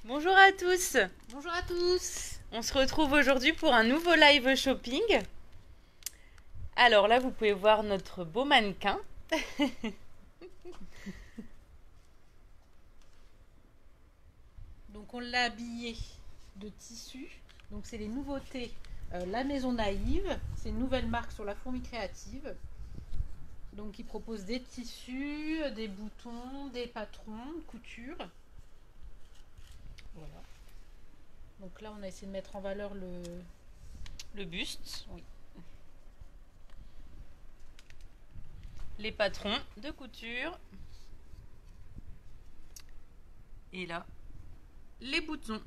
Bonjour à tous. Bonjour à tous. On se retrouve aujourd'hui pour un nouveau live shopping. Alors là, vous pouvez voir notre beau mannequin. Donc on l'a habillé de tissu. Donc c'est les nouveautés. La Maison Naïve, c'est une nouvelle marque sur la fourmi créative. Donc ils proposent des tissus, des boutons, des patrons de couture. Voilà. Donc là on a essayé de mettre en valeur Le buste, oui, les patrons de couture. Et là, les boutons.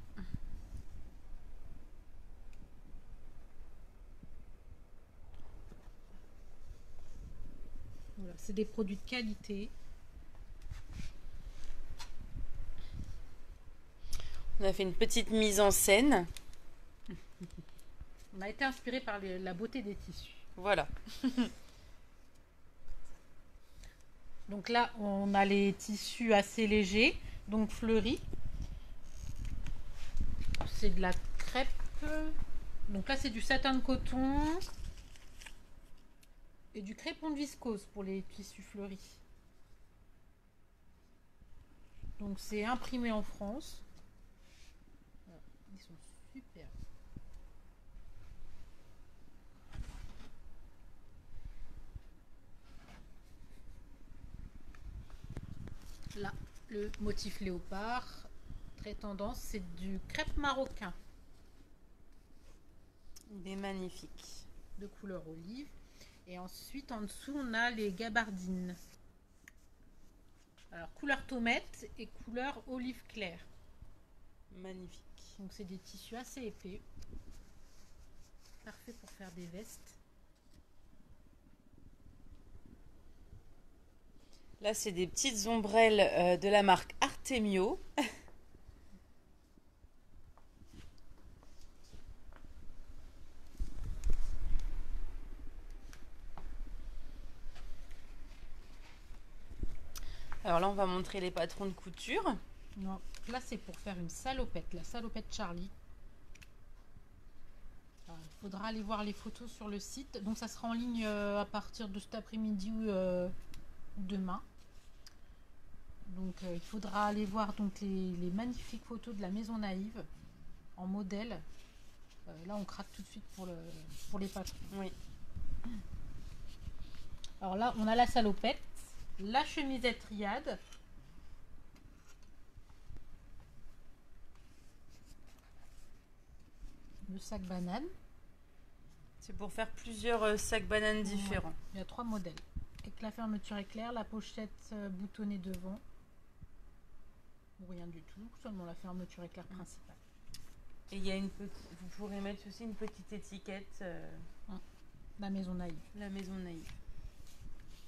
voilà. C'est des produits de qualité. On a fait une petite mise en scène. On a été inspiré par la beauté des tissus. Voilà. Donc là on a les tissus assez légers, donc fleuris. C'est de la crêpe. Donc là c'est du satin de coton et du crépon de viscose pour les tissus fleuris. Donc c'est imprimé en France. Voilà, ils sont super. Là, le motif léopard, très tendance, c'est du crêpe marocain Il est magnifique. de couleur olive. Et ensuite, en dessous, on a les gabardines. Alors, couleur tomate et couleur olive clair. Magnifique. Donc, c'est des tissus assez épais. Parfait pour faire des vestes. Là, c'est des petites ombrelles de la marque Artemio. Alors là, on va montrer les patrons de couture. Non, là, c'est pour faire une salopette, la salopette Charlie. Il faudra aller voir les photos sur le site. Donc, ça sera en ligne à partir de cet après-midi ou demain. Donc il faudra aller voir donc les magnifiques photos de la Maison Naïve en modèle. Là on craque tout de suite pour les patrons. Oui. Alors là on a la salopette, la chemisette riade, le sac banane. C'est pour faire plusieurs sacs bananes différents. Ouais, il y a 3 modèles. Avec la fermeture éclair, la pochette boutonnée devant. Ou rien du tout, seulement la fermeture éclair principale. Et il y a une petite, vous pourrez mettre aussi une petite étiquette, La Maison Naïve. la maison naïve.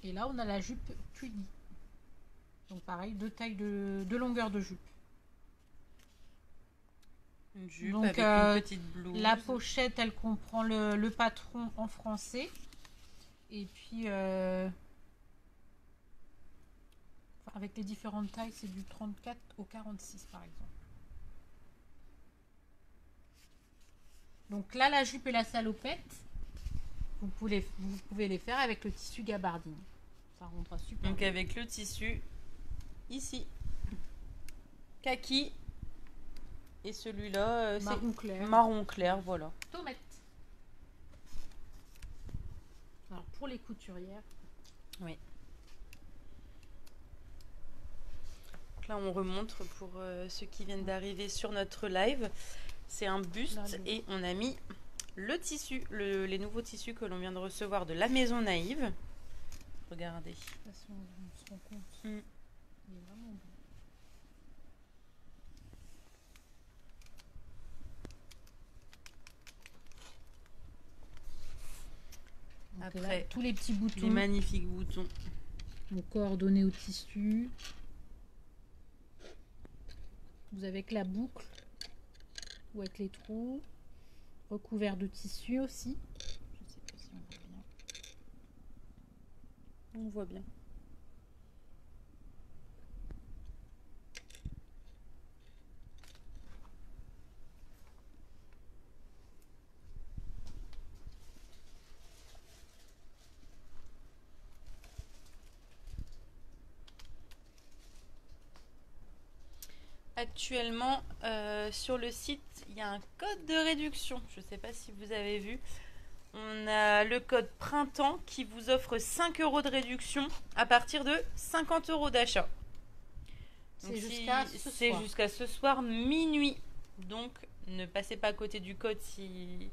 Et là on a la jupe Twiggy. Donc pareil, deux tailles de longueur de jupe. Une jupe Donc, avec une petite blouse. la pochette, elle comprend le patron en français. Et puis, avec les différentes tailles, c'est du 34 au 46 par exemple. Donc là, la jupe et la salopette, vous pouvez les faire avec le tissu gabardine. Ça rendra super Donc bien. avec le tissu, ici, kaki. Et celui-là, Marron c'est clair. marron clair, voilà. Tomate. Alors pour les couturières, Oui. Donc là, on remontre pour ceux qui viennent d'arriver sur notre live. C'est un buste Là, et on a mis le tissu, les nouveaux tissus que l'on vient de recevoir de la Maison Naïve. Regardez. de toute façon, on se rend compte. Mm. Il est vraiment beau. Donc Après, là, tous les petits les boutons magnifiques boutons. donc coordonnés au tissu. Vous avez avec la boucle ou avec les trous, recouvert de tissu aussi. Je ne sais pas si on voit bien. On voit bien. actuellement sur le site, il y a un code de réduction. Je ne sais pas si vous avez vu. On a le code printemps qui vous offre 5 € de réduction à partir de 50 € d'achat. C'est jusqu'à ce soir minuit. Donc ne passez pas à côté du code si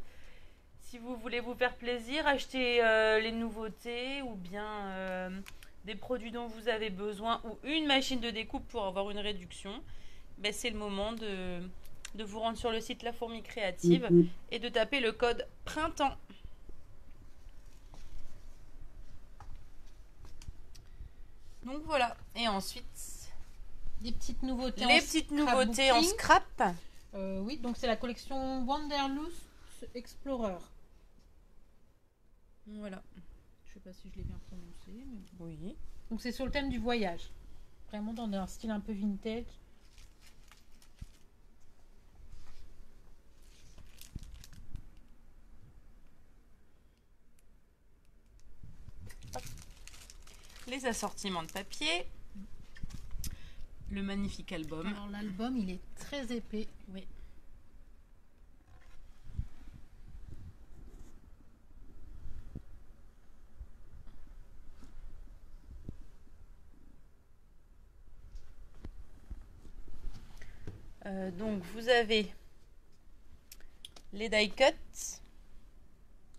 vous voulez vous faire plaisir, acheter les nouveautés ou bien des produits dont vous avez besoin ou une machine de découpe pour avoir une réduction. Ben, c'est le moment de vous rendre sur le site La Fourmi Créative et de taper le code printemps. Donc voilà. Et ensuite, des petites nouveautés. En scrap. Oui, donc c'est la collection Wanderlust Explorer. Voilà. Je sais pas si je l'ai bien prononcé. Mais... Oui. Donc c'est sur le thème du voyage. Vraiment dans un style un peu vintage. Les assortiments de papier. Le magnifique album. Alors l'album, il est très épais. Oui. Donc vous avez les die cuts.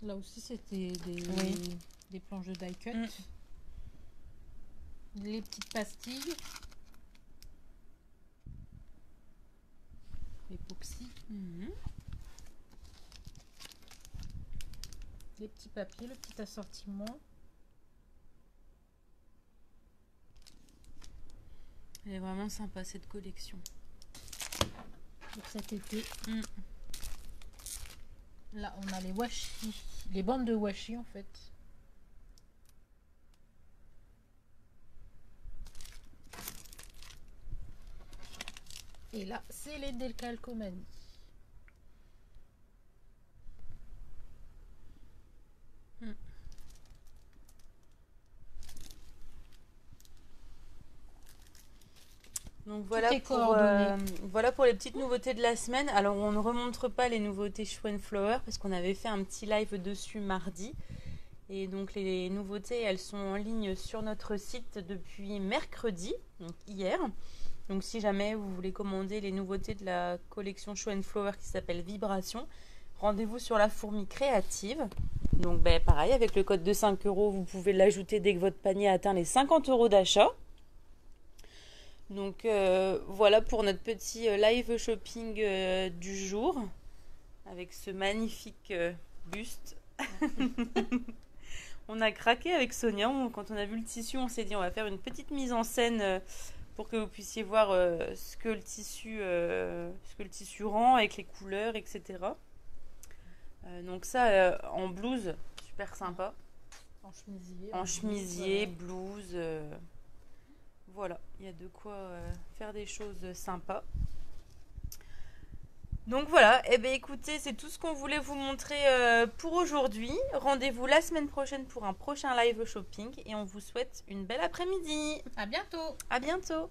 Là aussi c'était des planches de die cut. Les petites pastilles. L'époxy. Les petits papiers, le petit assortiment. Elle est vraiment sympa cette collection. Pour cet été. Là, on a les washi, les bandes de washi en fait. Et là, c'est les décalcomanies. Donc voilà pour les petites nouveautés de la semaine. Alors on ne remontre pas les nouveautés Schwenflower parce qu'on avait fait un petit live dessus mardi. Et donc les nouveautés, elles sont en ligne sur notre site depuis mercredi, donc hier. Donc si jamais vous voulez commander les nouveautés de la collection Schwenflower qui s'appelle Vibration, rendez-vous sur La Fourmi Créative. Donc pareil, avec le code de 5 €, vous pouvez l'ajouter dès que votre panier atteint les 50 € d'achat. Donc voilà pour notre petit live shopping du jour avec ce magnifique buste. On a craqué avec Sonia. Quand on a vu le tissu, on s'est dit on va faire une petite mise en scène pour que vous puissiez voir ce que le tissu rend avec les couleurs, etc. Donc ça en blouse, super sympa. En chemisier, blouse. Voilà, il y a de quoi faire des choses sympas. Donc voilà, et bien écoutez, c'est tout ce qu'on voulait vous montrer pour aujourd'hui. Rendez-vous la semaine prochaine pour un prochain live shopping et on vous souhaite une belle après-midi. À bientôt. À bientôt.